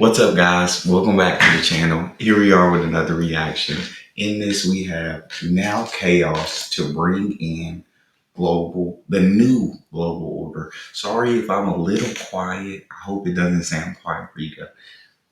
What's up, guys? Welcome back to the channel. Here we are with another reaction. In this, we have now chaos to bring in the new global order. Sorry if I'm a little quiet. I hope it doesn't sound quiet, Rita.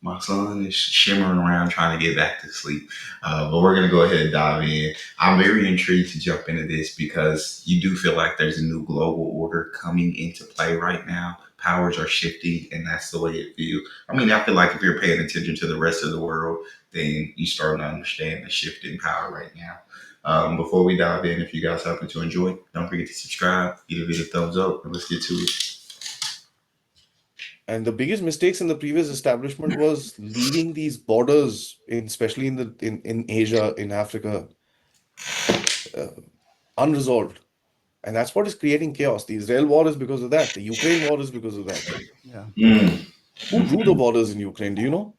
My son is shimmering around trying to get back to sleep. But we're going to go ahead and dive in. I'm very intrigued to jump into this because you do feel like there's a new global order coming into play right now. Powers are shifting, and that's the way it feels. I mean, I feel like if you're paying attention to the rest of the world, then you start to understand the shift in power right now. Before we dive in, if you guys happen to enjoy, don't forget to subscribe, give it a thumbs up, and let's get to it. And the biggest mistakes in the previous establishment was leaving these borders, especially in Asia, in Africa, uh, unresolved. And that's what is creating chaos. The Israel war is because of that. The Ukraine war is because of that. Yeah, Mm. Who drew the borders in Ukraine? Do you know?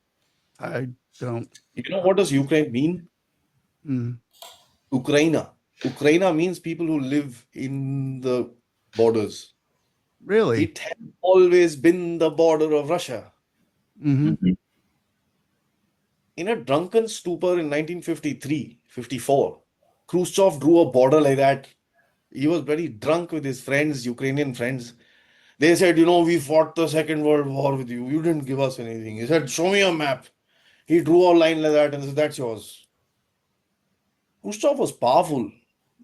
I don't. You know what does Ukraine mean? Mm, Ukraina. Ukraina means people who live in the borders. really? It has always been the border of Russia. Hmm. Mhm. In a drunken stupor in 1953, 54, Khrushchev drew a border like that. He was very drunk with his friends, Ukrainian friends. They said, we fought the Second World War with you. You didn't give us anything. He said, show me a map. He drew a line like that and said, that's yours. Khrushchev was powerful.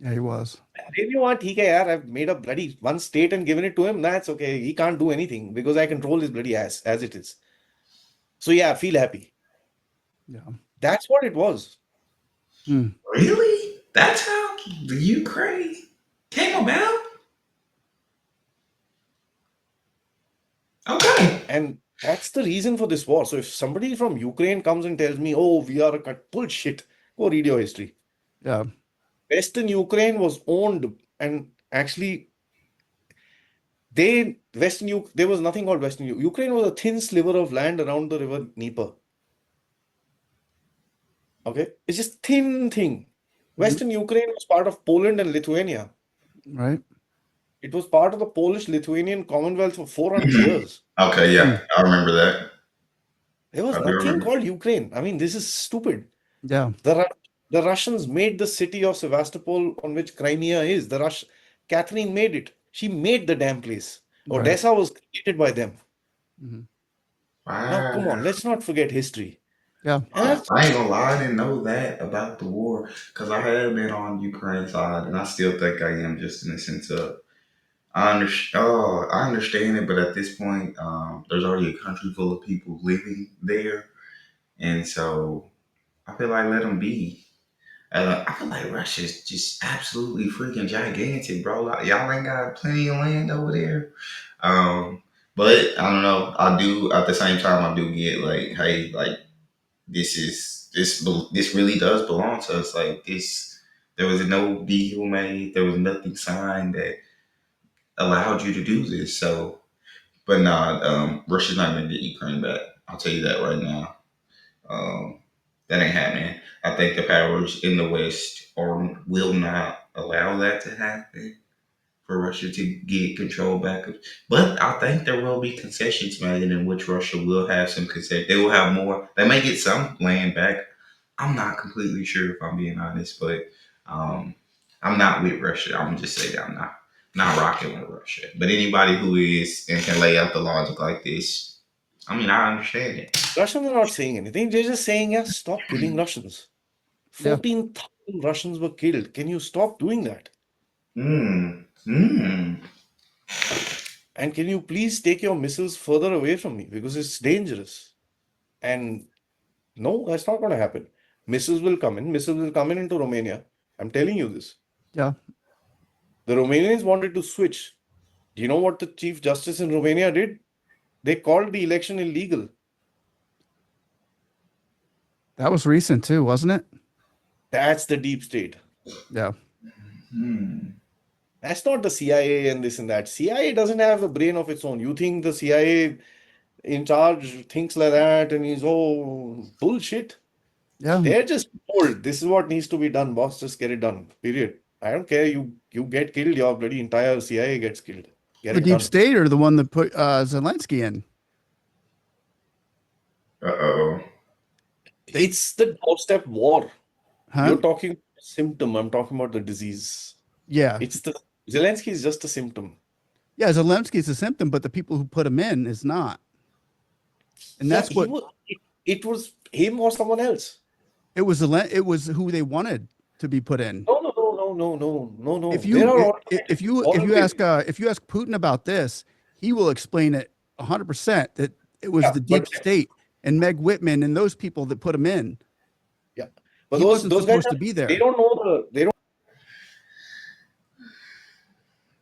Yeah, he was. They knew what, I've made a bloody one state and given it to him. That's okay. He can't do anything because I control his bloody ass as it is. So yeah, feel happy. Yeah. That's what it was. Mm, Really? That's how the Ukraine came about? Okay. And that's the reason for this war. So if somebody from Ukraine comes and tells me, oh, we are a bullshit, go read your history. yeah. Western Ukraine was owned and actually there was nothing called Western Ukraine was a thin sliver of land around the river Dnieper. Okay? It's just thin thing. Mhm. Western Ukraine was part of Poland and Lithuania. Right. It was part of the Polish-Lithuanian Commonwealth for 400 years. Okay, yeah, Mm, I remember that. There was I do nothing remember. called Ukraine. I mean, this is stupid. yeah. The, Ru- the Russians made the city of Sevastopol, on which Crimea is. Catherine made it. She made the damn place. Right. Odessa was created by them. Hmm. Now, Wow. come on, let's not forget history. Yeah. And that's, I ain't gonna lie, I didn't know that about the war because I have been on Ukraine's side, and I still think I am, just in the sense of I understand it, but at this point, there's already a country full of people living there, and so I feel like let them be. I feel like Russia's just absolutely freaking gigantic, bro. Like, y'all ain't got plenty of land over there. Um, but I don't know. I do at the same time. I do get like, hey, like this really does belong to us. Like this, there was no deal made. There was nothing signed that allowed you to do this. So, but nah, Russia's not gonna get Ukraine back. I'll tell you that right now. Um, that ain't happening. I think the powers in the West will not allow that to happen for Russia to get control back. But I think there will be concessions made in which Russia will have some concessions. They will have more. They may get some land back. I'm not completely sure if I'm being honest, but um, I'm not with Russia. I'm gonna just say that I'm not rocking with Russia. But anybody who is and can lay out the logic like this, I mean, I understand it. Russians are not saying anything. They're just saying, yeah, stop killing Russians. Yeah. 14,000 Russians were killed. Can you stop doing that? Mm. Mm. And can you please take your missiles further away from me because it's dangerous? And no, that's not going to happen. Missiles will come in. Missiles will come in into Romania. I'm telling you this. Yeah. The Romanians wanted to switch. Do you know what the Chief Justice in Romania did? They called the election illegal. That was recent too, wasn't it? That's the deep state. Yeah. Mm. That's not the CIA and this and that. CIA doesn't have a brain of its own. You think the CIA in charge thinks like that and he's, oh, bullshit. Yeah. They're just told this is what needs to be done, boss. Just get it done. Period. I don't care. You get killed, your bloody entire CIA gets killed. Get The it deep done. state or the one that put Zelensky in? It's the doorstep war. Huh? You're talking symptom. I'm talking about the disease. Yeah. It's the Zelensky is just a symptom. Yeah, Zelensky's a symptom, but the people who put him in is not. And Yeah, that's he what was. It was him or someone else. it was. It was who they wanted to be put in. No, no, no, no, no, no, no, If no. There you are if you ask Putin about this, he will explain it 100% that it was yeah, the deep state and Meg Whitman and those people that put him in. yeah, but He wasn't those guys supposed to be they there. don't know they don't.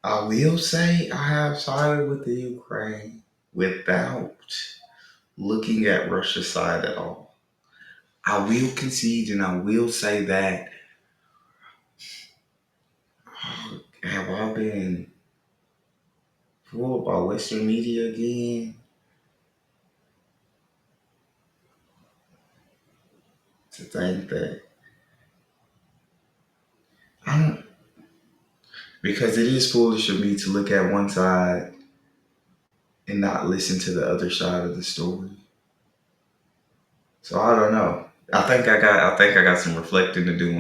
I will say I have sided with the Ukraine without looking at Russia's side at all. I will concede and I will say that have I been fooled by Western media again to think that I don't because it is foolish of me to look at one side and not listen to the other side of the story. So I don't know. I think I got some reflecting to do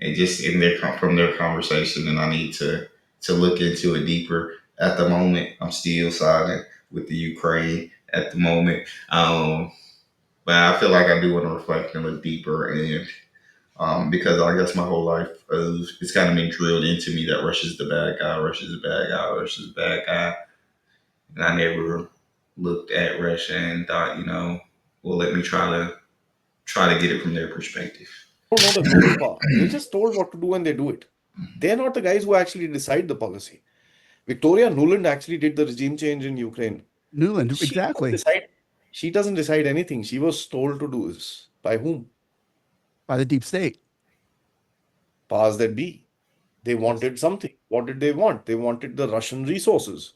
and just in their from their conversation, and I need to look into it deeper. At the moment, I'm still siding with the Ukraine at the moment, but I feel like I do want to reflect and look deeper, and because I guess my whole life it's kind of been drilled into me that Russia's the bad guy, Russia's the bad guy, Russia's the bad guy, and I never looked at Russia and thought, well, let me try to get it from their perspective. Don't know the global power. They're just told what to do and they do it. They're not the guys who actually decide the policy. Victoria Nuland actually did the regime change in Ukraine. Newland, She doesn't exactly. decide. She doesn't decide anything. She was told to do this. By whom? By the deep state. Powers that be. They wanted something. What did they want? They wanted the Russian resources.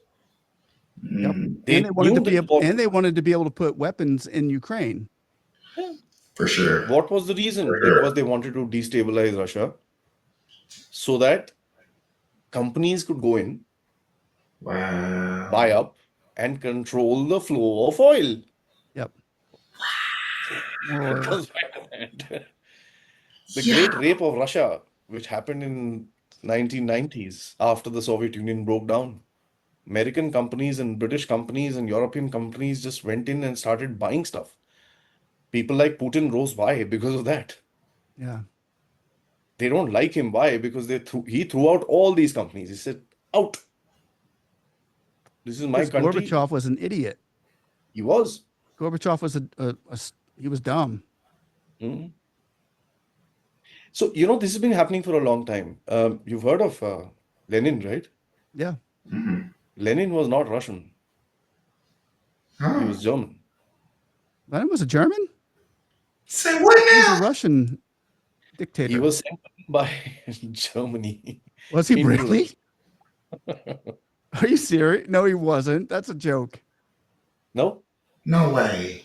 Yep. Mm, They And they wanted knew to be that able and they wanted to be able to put weapons in Ukraine. for sure. what was the For reason? sure. Because they wanted to destabilize Russia so that companies could go in, buy Wow. up, and control the flow of oil. Yep. More oil. It was back to that. The Yeah. great rape of Russia, which happened in 1990s after the Soviet Union broke down. American companies and British companies and European companies just went in and started buying stuff. People like Putin rose. Why? Because of that. Yeah. They don't like him. Why? Because he threw out all these companies. He said, out. This is my Because country. Gorbachev was an idiot. He was. Gorbachev was he was dumb. Mhm. So, this has been happening for a long time. You've heard of Lenin, right? Yeah. Mhm. Lenin was not Russian. He Huh? was German. Lenin was a German? Say what He was a now? Russian He dictator. was sent by Germany Was he into really? Russia. Are you serious? No, he wasn't. That's a joke. No? No way.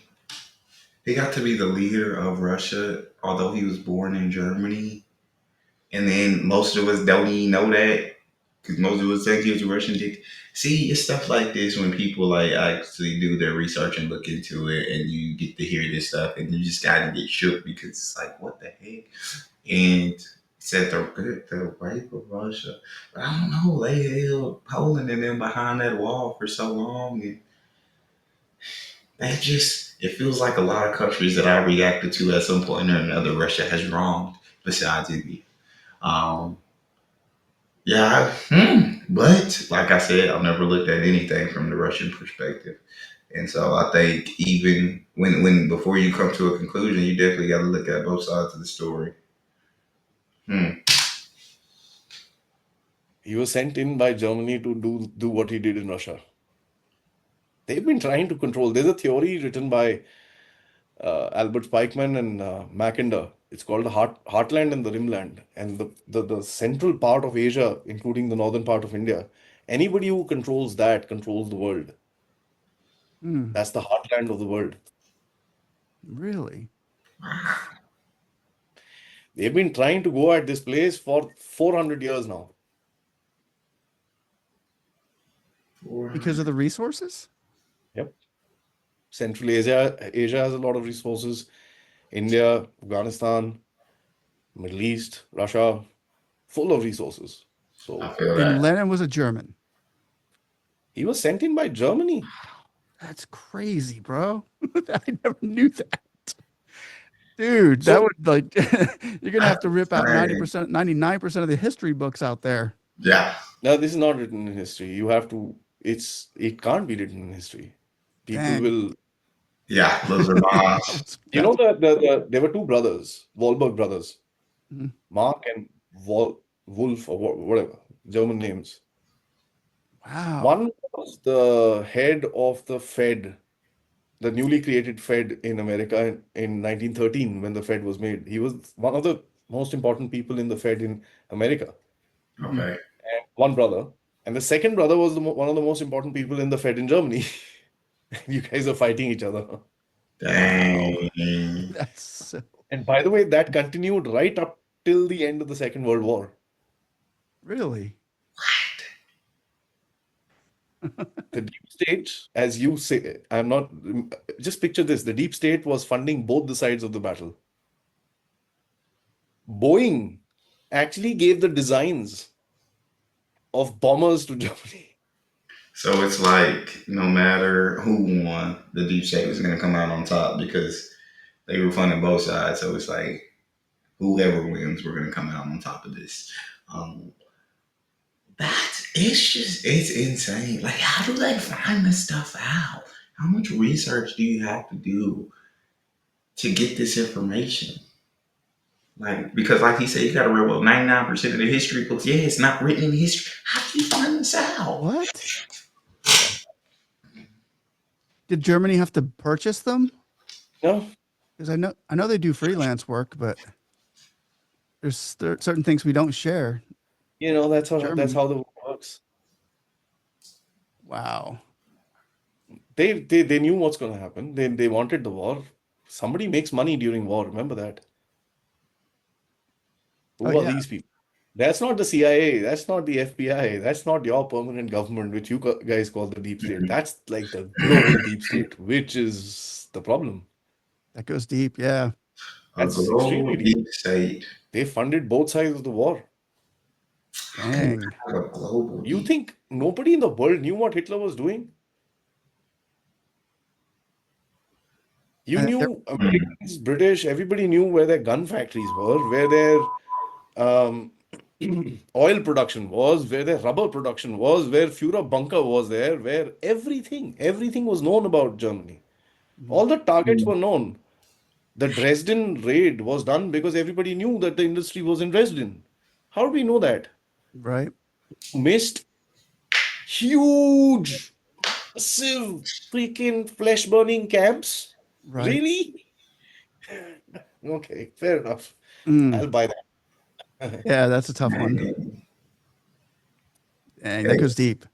He got to be the leader of Russia, although he was born in Germany. And then most of us don't even know that because most of us think he was a Russian dictator. See, it's stuff like this when people like actually do their research and look into it, and you get to hear this stuff, and you just gotta get shook because it's like, what the heck? And said the rape of Russia, but I don't know. They held Poland and them behind that wall for so long, and that just it feels like a lot of countries that I reacted to at some point or another, Russia has wronged besides India. Um, Yeah, but like I said, I've never looked at anything from the Russian perspective, and so I think even when before you come to a conclusion, you definitely got to look at both sides of the story. Hmm. He was sent in by Germany to do what he did in Russia. They've been trying to control. There's a theory written by Albert Spikeman and Mackinder. It's called the Heartland and the Rimland. And the central part of Asia, including the northern part of India, anybody who controls that controls the world. Hmm. That's the heartland of the world. Really? They've been trying to go at this place for 400 years now. Because of the resources? Yep. Central Asia has a lot of resources. India, Afghanistan, Middle East, Russia, full of resources. I So feel And that. Lenin was a German. he was sent in by Germany. That's crazy, bro. I never knew that. Dude, that So would like you're gonna have to rip out Right. 90%, 99% of the history books out there. Yeah. now this is not written in history. You have to, it can't be written in history. People Dang. will, Yeah. Lose their minds. you know, That's there were two brothers, Wahlberg brothers, mhm. Mark and Wolf or whatever, German names. Wow. One was the head of the Fed, the newly created Fed in America in 1913 when the Fed was made. He was one of the most important people in the Fed in America. Mhm. Okay. And one brother. And the second brother was one of the most important people in the Fed in Germany. You guys are fighting each other. Wow. Dang. That's so And by the way, that continued right up till the end of the Second World War. really. The deep state, as you say, I'm not, just picture this. The deep state was funding both the sides of the battle. Boeing actually gave the designs of bombers to Germany. So it's like no matter who won, the deep state was going to come out on top because they were funding both sides. So it's like whoever wins, we're going to come out on top of this. Um, it's insane. Like, how do they find this stuff out? How much research do you have to do to get this information? Like, because like he said, you got to read well 99% of the history books. Yeah, it's not written in history. How do you find this out? What? Did Germany have to purchase them? No, Because I know they do freelance work, but there are certain things we don't share. that's Germany. how the war works. Wow. They knew what's going to happen. They wanted the war. Somebody makes money during war. Remember that. Oh Who are yeah. these people? That's not the CIA. That's not the FBI. That's not your permanent government, which you guys call the deep state. That's like the global deep state, which is the problem. That goes deep. Yeah. A That's global extremely deep. deep state. They funded both sides of the war. How do you Dang. have a global You deep? think nobody in the world knew what Hitler was doing? You And there, knew Americans, British, everybody knew where their gun factories were, where their um, oil production was, where their rubber production was, where Führer bunker was there, where everything was known about Germany. mhm, All the targets were known. The Dresden raid was done because everybody knew that the industry was in Dresden. How do we know that? right. Missed huge, massive, freaking flesh burning camps? Right. Really? Okay, fair enough. Mm. I'll buy that. Yeah, that's a tough one. Man. Dang, that goes deep.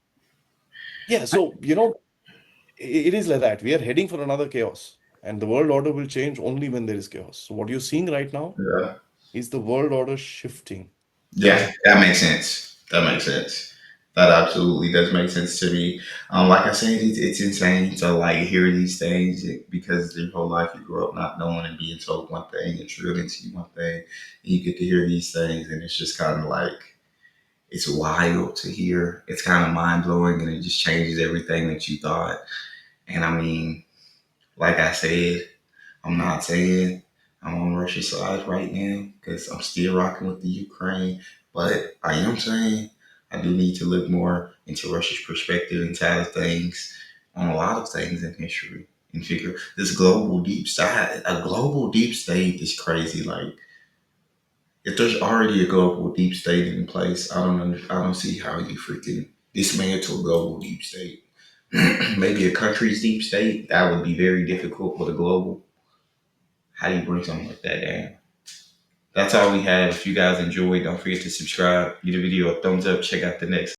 Yeah, I, so, it is like that. We are heading for another chaos, and the world order will change only when there is chaos. So, what you're seeing right now Yeah. is the world order shifting. Yeah, that makes sense. That makes sense. That absolutely does make sense to me. Like I said, it's insane to like hear these things because your whole life you grew up not knowing and being told one thing and drilled into you one thing, and you get to hear these things, and it's just kind of like it's wild to hear. It's kind of mind blowing, and it just changes everything that you thought. And I mean, like I said, I'm not saying I'm on Russia's side right now because I'm still rocking with the Ukraine, but I am saying I do need to look more into Russia's perspective and side of things on a lot of things in history and figure this global deep side, a global deep state is crazy. Like if there's already a global deep state in place, I don't see how you freaking dismantle a global deep state. Maybe a country's deep state that would be very difficult, but a global, how do you bring something like that down? That's all we have. If you guys enjoyed, don't forget to subscribe, give the video a thumbs up, check out the next